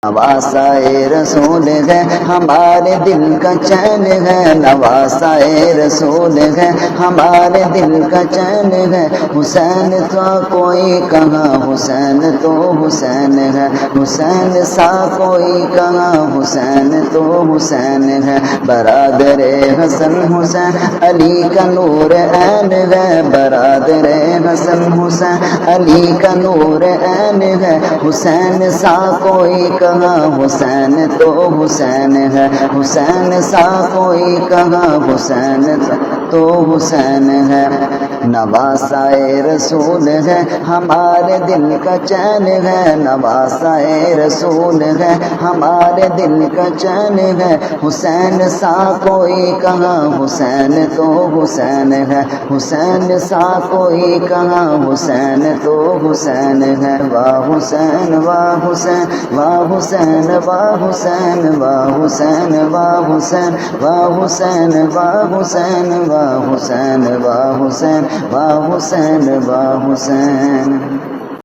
نواسائے رسول ہے ہمارے دل کا چین ہے، نواسائے رسول ہے ہمارے دل کا چین ہے، حسین تو کوئی کہاں حسین تو حسین ہے، حسین سا کوئی کہاں حسین تو حسین ہے، برادر حسن حسین علی کا نور عین ہے، برادر حسن حسین علی کا نور عین ہے، حسین سا کوئی کہاں حسین تو حسین ہے، حسین سا کوئی کہاں حسین تو حسین ہے، نواسائے رسول ہے ہمارے دل کا چین ہے، نواسائے رسول ہے ہمارے دل کا چین ہے، حسین سا کوئی کہاں حسین تو حسین ہے، حسین سا کوئی کہاں حسین تو حسین ہے، واہ حسین واہ حسین واہ حسین واہ حسین واہ حسین واہ حسین واہ حسین واہ حسین واہ حسین واہ حسین واہ حسین واہ حسین۔